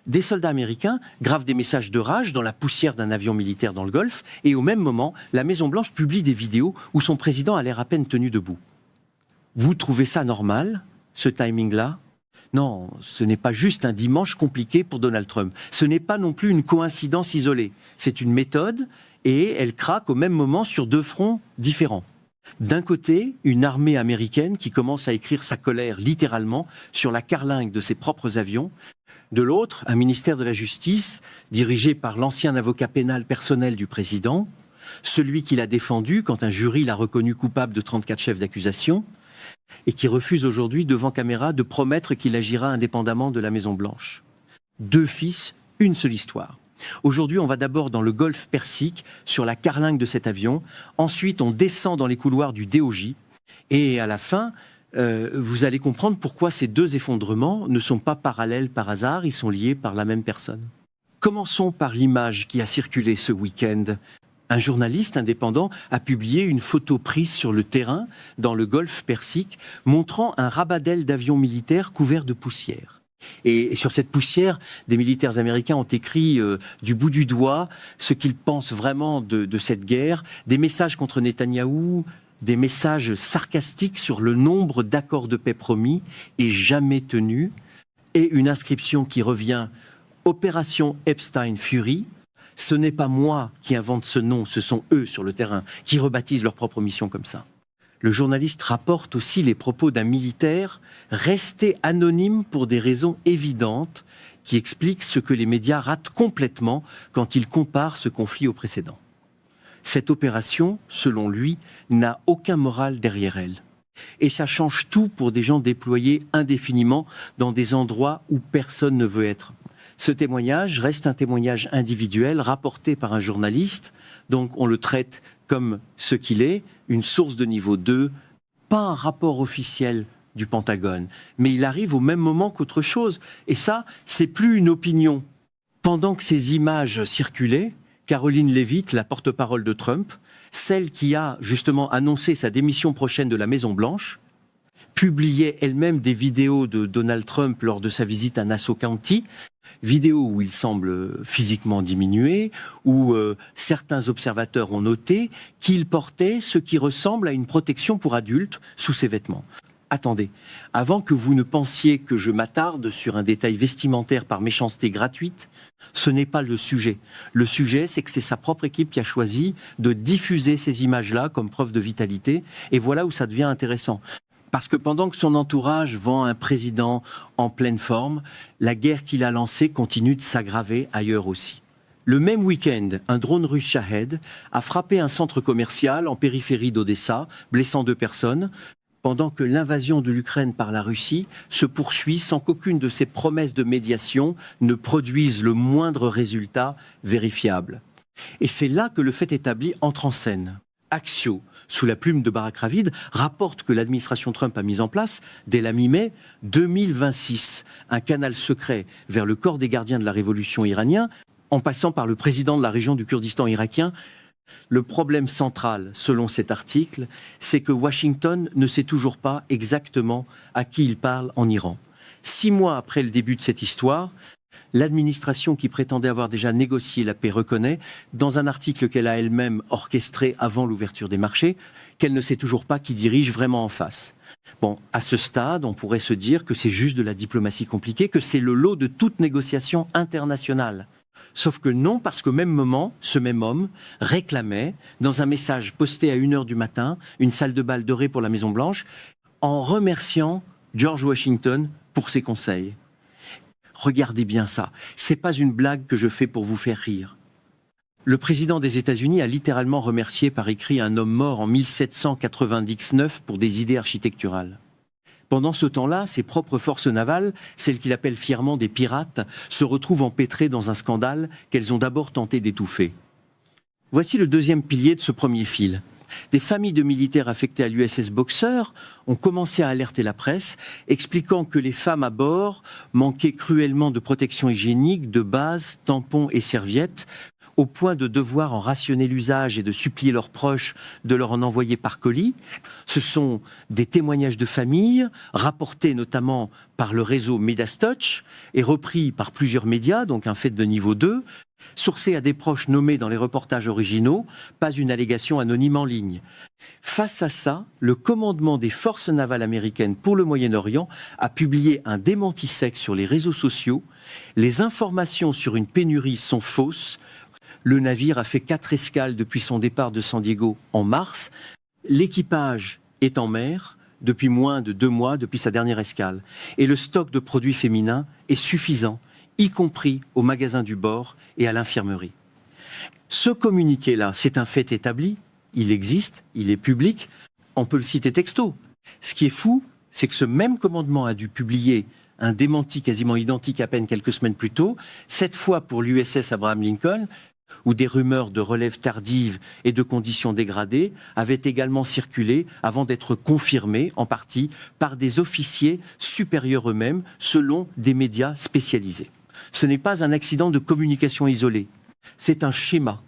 Des soldats américains gravent des messages de rage dans la poussière d'un avion militaire dans le Golfe, et au même moment, la Maison-Blanche publie des vidéos où son président a l'air à peine tenu debout. Vous trouvez ça normal, ce timing-là ? Non, ce n'est pas juste un dimanche compliqué pour Donald Trump. Ce n'est pas non plus une coïncidence isolée. C'est une méthode, et elle craque au même moment sur deux fronts différents. D'un côté, une armée américaine qui commence à écrire sa colère littéralement sur la carlingue de ses propres avions. De l'autre, un ministère de la Justice dirigé par l'ancien avocat pénal personnel du président, celui qui l'a défendu quand un jury l'a reconnu coupable de 34 chefs d'accusation, et qui refuse aujourd'hui devant caméra de promettre qu'il agira indépendamment de la Maison-Blanche. Deux fils, une seule histoire. Aujourd'hui, on va d'abord dans le golfe Persique, sur la carlingue de cet avion. Ensuite, on descend dans les couloirs du DOJ. Et à la fin, vous allez comprendre pourquoi ces deux effondrements ne sont pas parallèles par hasard, ils sont liés par la même personne. Commençons par l'image qui a circulé ce week-end. Un journaliste indépendant a publié une photo prise sur le terrain, dans le golfe Persique, montrant un rabat-d'aile d'avions militaires couverts de poussière. Et sur cette poussière, des militaires américains ont écrit du bout du doigt ce qu'ils pensent vraiment de cette guerre, des messages contre Netanyahou, des messages sarcastiques sur le nombre d'accords de paix promis et jamais tenus, et une inscription qui revient « Opération Epstein Fury ». Ce n'est pas moi qui invente ce nom, ce sont eux sur le terrain qui rebaptisent leur propre mission comme ça. Le journaliste rapporte aussi les propos d'un militaire resté anonyme pour des raisons évidentes qui expliquent ce que les médias ratent complètement quand ils comparent ce conflit au précédent. Cette opération, selon lui, n'a aucun moral derrière elle. Et ça change tout pour des gens déployés indéfiniment dans des endroits où personne ne veut être. Ce témoignage reste un témoignage individuel rapporté par un journaliste, donc on le traite comme ce qu'il est, une source de niveau 2, pas un rapport officiel du Pentagone, mais il arrive au même moment qu'autre chose. Et ça, c'est plus une opinion. Pendant que ces images circulaient, Caroline Leavitt, la porte-parole de Trump, celle qui a justement annoncé sa démission prochaine de la Maison-Blanche, publiait elle-même des vidéos de Donald Trump lors de sa visite à Nassau County, vidéos où il semble physiquement diminué, où certains observateurs ont noté qu'il portait ce qui ressemble à une protection pour adultes sous ses vêtements. Attendez, avant que vous ne pensiez que je m'attarde sur un détail vestimentaire par méchanceté gratuite, ce n'est pas le sujet. Le sujet, c'est que c'est sa propre équipe qui a choisi de diffuser ces images-là comme preuve de vitalité, et voilà où ça devient intéressant. Parce que pendant que son entourage vend un président en pleine forme, la guerre qu'il a lancée continue de s'aggraver ailleurs aussi. Le même week-end, un drone russe Shahed a frappé un centre commercial en périphérie d'Odessa, blessant 2 personnes, pendant que l'invasion de l'Ukraine par la Russie se poursuit sans qu'aucune de ses promesses de médiation ne produise le moindre résultat vérifiable. Et c'est là que le fait établi entre en scène. Axios, sous la plume de Barak Ravid, rapporte que l'administration Trump a mis en place, dès la mi-mai 2026, un canal secret vers le corps des gardiens de la révolution iranien, en passant par le président de la région du Kurdistan irakien. Le problème central, selon cet article, c'est que Washington ne sait toujours pas exactement à qui il parle en Iran. 6 mois après le début de cette histoire, l'administration qui prétendait avoir déjà négocié la paix reconnaît, dans un article qu'elle a elle-même orchestré avant l'ouverture des marchés, qu'elle ne sait toujours pas qui dirige vraiment en face. Bon, à ce stade, on pourrait se dire que c'est juste de la diplomatie compliquée, que c'est le lot de toute négociation internationale. Sauf que non, parce qu'au même moment, ce même homme réclamait, dans un message posté à 1h du matin, une salle de bal dorée pour la Maison-Blanche, en remerciant George Washington pour ses conseils. Regardez bien ça. C'est pas une blague que je fais pour vous faire rire. Le président des États-Unis a littéralement remercié par écrit un homme mort en 1799 pour des idées architecturales. Pendant ce temps-là, ses propres forces navales, celles qu'il appelle fièrement des pirates, se retrouvent empêtrées dans un scandale qu'elles ont d'abord tenté d'étouffer. Voici le deuxième pilier de ce premier fil. Des familles de militaires affectés à l'USS Boxer ont commencé à alerter la presse, expliquant que les femmes à bord manquaient cruellement de protection hygiénique, de base, tampons et serviettes, au point de devoir en rationner l'usage et de supplier leurs proches de leur en envoyer par colis. Ce sont des témoignages de famille, rapportés notamment par le réseau Medastoch et repris par plusieurs médias, donc un fait de niveau 2, sourcés à des proches nommés dans les reportages originaux, pas une allégation anonyme en ligne. Face à ça, le commandement des forces navales américaines pour le Moyen-Orient a publié un démenti sec sur les réseaux sociaux. Les informations sur une pénurie sont fausses. Le navire a fait 4 escales depuis son départ de San Diego en mars. L'équipage est en mer depuis moins de 2 mois, depuis sa dernière escale. Et le stock de produits féminins est suffisant, y compris au magasin du bord et à l'infirmerie. Ce communiqué-là, c'est un fait établi, il existe, il est public, on peut le citer texto. Ce qui est fou, c'est que ce même commandement a dû publier un démenti quasiment identique à peine quelques semaines plus tôt, cette fois pour l'USS Abraham Lincoln, où des rumeurs de relève tardive et de conditions dégradées avaient également circulé avant d'être confirmées en partie par des officiers supérieurs eux-mêmes selon des médias spécialisés. Ce n'est pas un accident de communication isolé, c'est un schéma.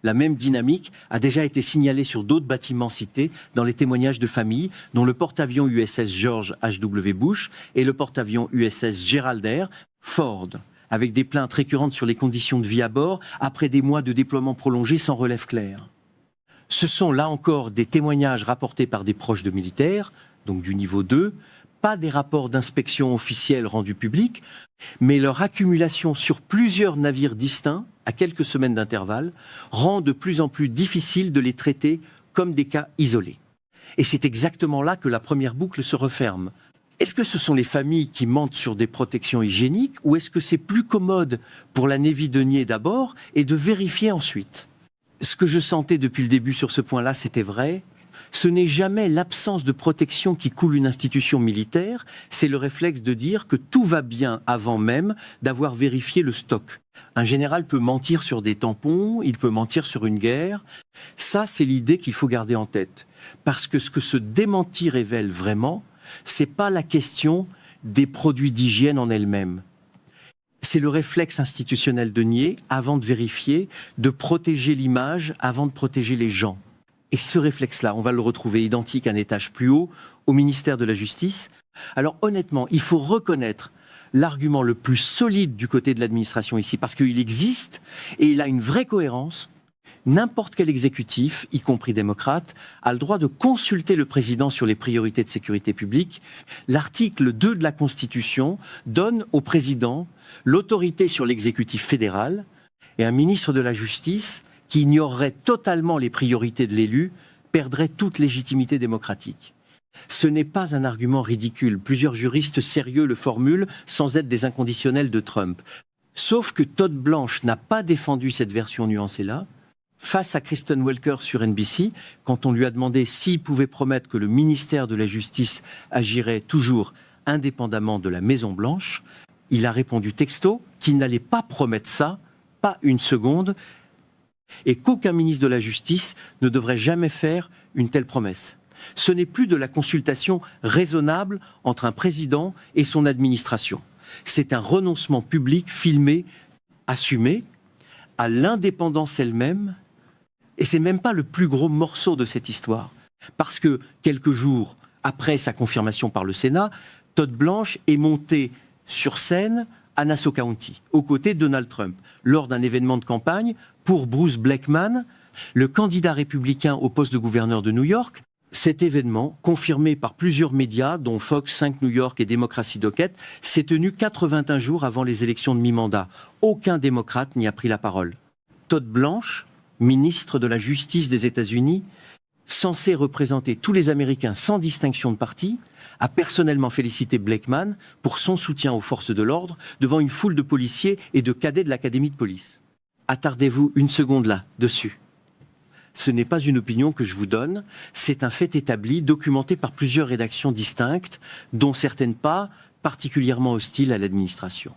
La même dynamique a déjà été signalée sur d'autres bâtiments cités dans les témoignages de familles, dont le porte-avions USS George H.W. Bush et le porte-avions USS Gerald R. Ford, avec des plaintes récurrentes sur les conditions de vie à bord après des mois de déploiement prolongé sans relève claire. Ce sont là encore des témoignages rapportés par des proches de militaires, donc du niveau 2, pas des rapports d'inspection officiels rendus publics, mais leur accumulation sur plusieurs navires distincts, à quelques semaines d'intervalle, rend de plus en plus difficile de les traiter comme des cas isolés. Et c'est exactement là que la première boucle se referme. Est-ce que ce sont les familles qui mentent sur des protections hygiéniques ou est-ce que c'est plus commode pour la Navy de nier d'abord et de vérifier ensuite? Ce que je sentais depuis le début sur ce point-là, c'était vrai. Ce n'est jamais l'absence de protection qui coule une institution militaire, c'est le réflexe de dire que tout va bien avant même d'avoir vérifié le stock. Un général peut mentir sur des tampons, il peut mentir sur une guerre. Ça, c'est l'idée qu'il faut garder en tête. Parce que ce que ce démenti révèle vraiment, c'est pas la question des produits d'hygiène en elles-mêmes. C'est le réflexe institutionnel de nier avant de vérifier, de protéger l'image avant de protéger les gens. Et ce réflexe-là, on va le retrouver identique à un étage plus haut, au ministère de la Justice. Alors honnêtement, il faut reconnaître l'argument le plus solide du côté de l'administration ici, parce qu'il existe et il a une vraie cohérence. N'importe quel exécutif, y compris démocrate, a le droit de consulter le président sur les priorités de sécurité publique. L'article 2 de la Constitution donne au président l'autorité sur l'exécutif fédéral et un ministre de la Justice qui ignorerait totalement les priorités de l'élu perdrait toute légitimité démocratique. Ce n'est pas un argument ridicule. Plusieurs juristes sérieux le formulent sans être des inconditionnels de Trump. Sauf que Todd Blanche n'a pas défendu cette version nuancée-là. Face à Kristen Welker sur NBC, quand on lui a demandé s'il pouvait promettre que le ministère de la Justice agirait toujours indépendamment de la Maison-Blanche, il a répondu texto qu'il n'allait pas promettre ça, pas une seconde, et qu'aucun ministre de la Justice ne devrait jamais faire une telle promesse. Ce n'est plus de la consultation raisonnable entre un président et son administration. C'est un renoncement public filmé, assumé, à l'indépendance elle-même, et c'est même pas le plus gros morceau de cette histoire. Parce que, quelques jours après sa confirmation par le Sénat, Todd Blanche est monté sur scène à Nassau County, aux côtés de Donald Trump, lors d'un événement de campagne pour Bruce Blackman, le candidat républicain au poste de gouverneur de New York. Cet événement, confirmé par plusieurs médias, dont Fox 5 New York et Democracy Docket, s'est tenu 81 jours avant les élections de mi-mandat. Aucun démocrate n'y a pris la parole. Todd Blanche, ministre de la Justice des États-Unis, censé représenter tous les Américains sans distinction de parti, a personnellement félicité Blackman pour son soutien aux forces de l'ordre devant une foule de policiers et de cadets de l'Académie de police. Attardez-vous une seconde là, dessus. Ce n'est pas une opinion que je vous donne, c'est un fait établi, documenté par plusieurs rédactions distinctes, dont certaines pas particulièrement hostiles à l'administration.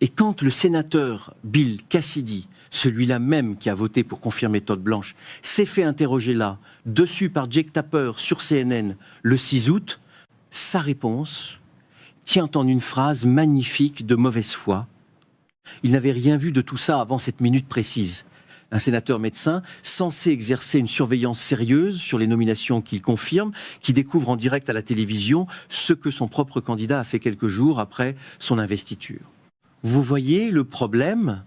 Et quand le sénateur Bill Cassidy, celui-là même qui a voté pour confirmer Todd Blanche, s'est fait interroger là, dessus par Jake Tapper sur CNN le 6 août, sa réponse tient en une phrase magnifique de mauvaise foi. Il n'avait rien vu de tout ça avant cette minute précise. Un sénateur médecin censé exercer une surveillance sérieuse sur les nominations qu'il confirme, qui découvre en direct à la télévision ce que son propre candidat a fait quelques jours après son investiture. Vous voyez le problème?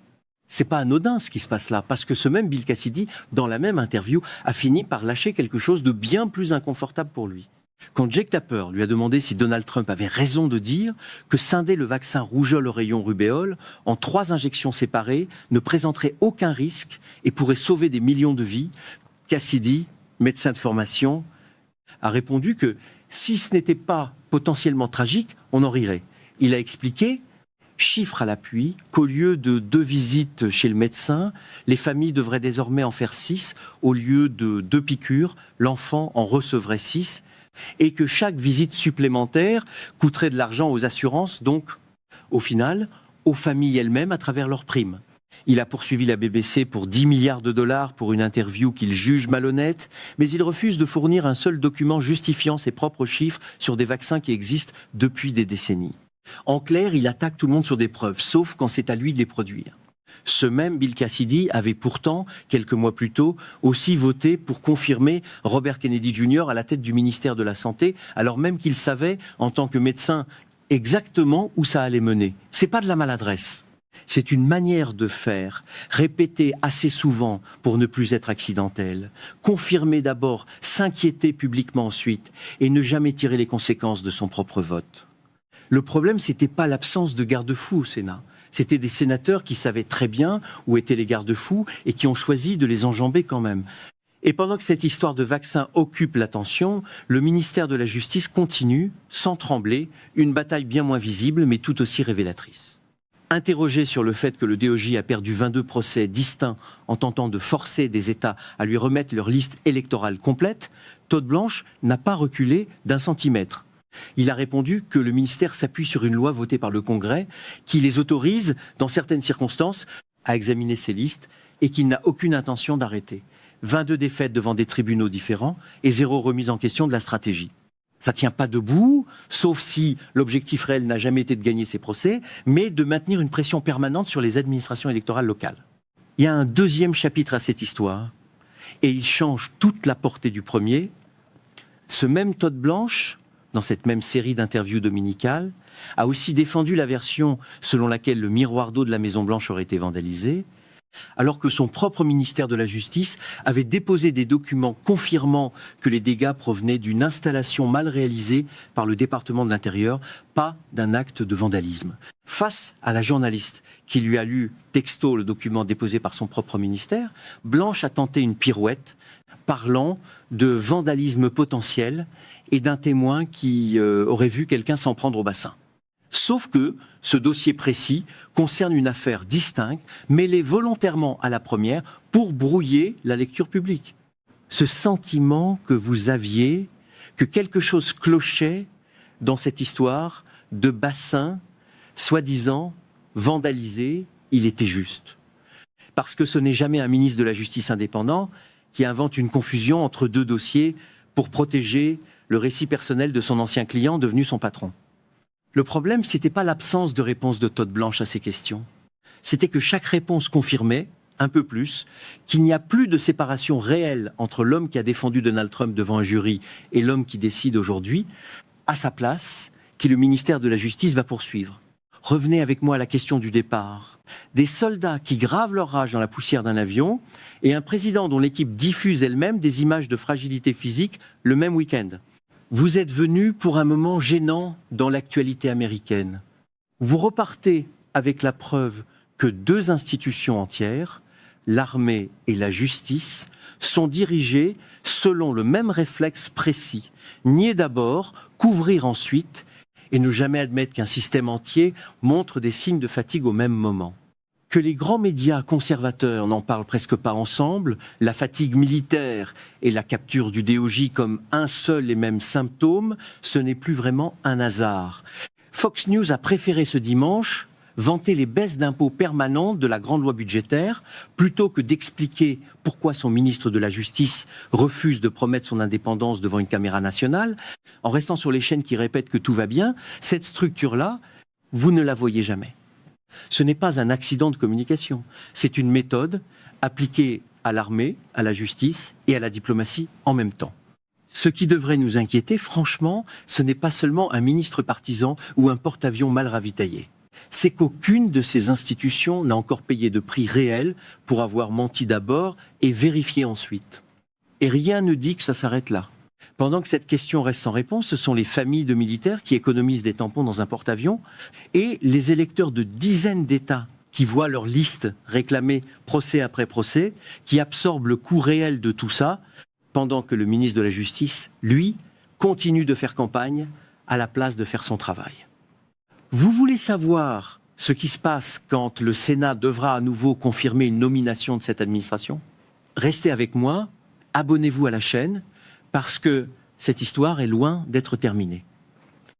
C'est pas anodin ce qui se passe là, parce que ce même Bill Cassidy, dans la même interview, a fini par lâcher quelque chose de bien plus inconfortable pour lui. Quand Jake Tapper lui a demandé si Donald Trump avait raison de dire que scinder le vaccin rougeole, oreillon, rubéole en 3 injections séparées ne présenterait aucun risque et pourrait sauver des millions de vies, Cassidy, médecin de formation, a répondu que si ce n'était pas potentiellement tragique, on en rirait. Il a expliqué, chiffre à l'appui, qu'au lieu de 2 visites chez le médecin, les familles devraient désormais en faire 6. Au lieu de 2 piqûres, l'enfant en recevrait 6. Et que chaque visite supplémentaire coûterait de l'argent aux assurances, donc, au final, aux familles elles-mêmes à travers leurs primes. Il a poursuivi la BBC pour 10 milliards de dollars pour une interview qu'il juge malhonnête, mais il refuse de fournir un seul document justifiant ses propres chiffres sur des vaccins qui existent depuis des décennies. En clair, il attaque tout le monde sur des preuves, sauf quand c'est à lui de les produire. Ce même Bill Cassidy avait pourtant, quelques mois plus tôt, aussi voté pour confirmer Robert Kennedy Jr. à la tête du ministère de la Santé, alors même qu'il savait, en tant que médecin, exactement où ça allait mener. C'est pas de la maladresse. C'est une manière de faire, répétée assez souvent pour ne plus être accidentelle, confirmer d'abord, s'inquiéter publiquement ensuite, et ne jamais tirer les conséquences de son propre vote. Le problème, c'était pas l'absence de garde-fous au Sénat. C'était des sénateurs qui savaient très bien où étaient les garde-fous et qui ont choisi de les enjamber quand même. Et pendant que cette histoire de vaccin occupe l'attention, le ministère de la Justice continue, sans trembler, une bataille bien moins visible, mais tout aussi révélatrice. Interrogé sur le fait que le DOJ a perdu 22 procès distincts en tentant de forcer des États à lui remettre leur liste électorale complète, Todd Blanche n'a pas reculé d'un centimètre. Il a répondu que le ministère s'appuie sur une loi votée par le Congrès qui les autorise, dans certaines circonstances, à examiner ces listes et qu'il n'a aucune intention d'arrêter. 22 défaites devant des tribunaux différents et 0 remise en question de la stratégie. Ça tient pas debout, sauf si l'objectif réel n'a jamais été de gagner ces procès, mais de maintenir une pression permanente sur les administrations électorales locales. Il y a un deuxième chapitre à cette histoire, et il change toute la portée du premier. Ce même Todd Blanche, dans cette même série d'interviews dominicales, a aussi défendu la version selon laquelle le miroir d'eau de la Maison-Blanche aurait été vandalisé, alors que son propre ministère de la Justice avait déposé des documents confirmant que les dégâts provenaient d'une installation mal réalisée par le département de l'Intérieur, pas d'un acte de vandalisme. Face à la journaliste qui lui a lu texto le document déposé par son propre ministère, Blanche a tenté une pirouette, parlant de vandalisme potentiel et d'un témoin qui aurait vu quelqu'un s'en prendre au bassin. Sauf que ce dossier précis concerne une affaire distincte, mêlée volontairement à la première pour brouiller la lecture publique. Ce sentiment que vous aviez, que quelque chose clochait dans cette histoire de bassin, soi-disant vandalisé, il était juste. Parce que ce n'est jamais un ministre de la Justice indépendant qui invente une confusion entre 2 dossiers pour protéger le récit personnel de son ancien client devenu son patron. Le problème, c'était pas l'absence de réponse de Todd Blanche à ces questions. C'était que chaque réponse confirmait, un peu plus, qu'il n'y a plus de séparation réelle entre l'homme qui a défendu Donald Trump devant un jury et l'homme qui décide aujourd'hui, à sa place, qui le ministère de la Justice va poursuivre. Revenez avec moi à la question du départ. Des soldats qui gravent leur rage dans la poussière d'un avion et un président dont l'équipe diffuse elle-même des images de fragilité physique le même week-end. Vous êtes venu pour un moment gênant dans l'actualité américaine. Vous repartez avec la preuve que 2 institutions entières, l'armée et la justice, sont dirigées selon le même réflexe précis. Nier d'abord, couvrir ensuite, et ne jamais admettre qu'un système entier montre des signes de fatigue au même moment. Que les grands médias conservateurs n'en parlent presque pas ensemble, la fatigue militaire et la capture du DOJ comme un seul et même symptôme, ce n'est plus vraiment un hasard. Fox News a préféré ce dimanche vanter les baisses d'impôts permanentes de la grande loi budgétaire, plutôt que d'expliquer pourquoi son ministre de la Justice refuse de promettre son indépendance devant une caméra nationale. En restant sur les chaînes qui répètent que tout va bien, cette structure-là, vous ne la voyez jamais. Ce n'est pas un accident de communication, c'est une méthode, appliquée à l'armée, à la justice et à la diplomatie en même temps. Ce qui devrait nous inquiéter, franchement, ce n'est pas seulement un ministre partisan ou un porte-avions mal ravitaillé. C'est qu'aucune de ces institutions n'a encore payé de prix réel pour avoir menti d'abord et vérifié ensuite. Et rien ne dit que ça s'arrête là. Pendant que cette question reste sans réponse, ce sont les familles de militaires qui économisent des tampons dans un porte-avions et les électeurs de dizaines d'États qui voient leur liste réclamée procès après procès, qui absorbent le coût réel de tout ça, pendant que le ministre de la Justice, lui, continue de faire campagne à la place de faire son travail. Vous voulez savoir ce qui se passe quand le Sénat devra à nouveau confirmer une nomination de cette administration? Restez avec moi, abonnez-vous à la chaîne, parce que cette histoire est loin d'être terminée.